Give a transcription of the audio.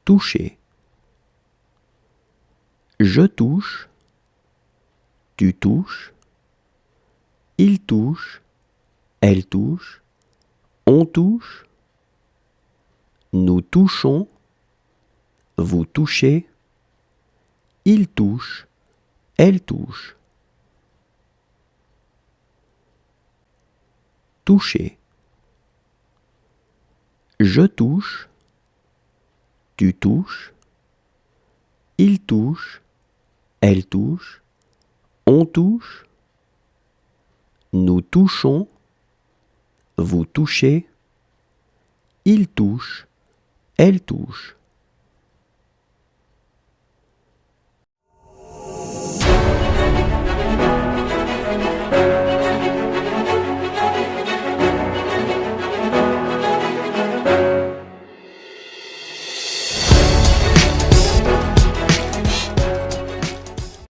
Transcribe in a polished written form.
toucher. Je touche, tu touches, il touche, elle touche, on touche, nous touchons, vous touchez, il touche, elle touche. Toucher. Je touche, tu touches, il touche, elle touche, on touche, nous touchons, vous touchez, il touche, elle touche.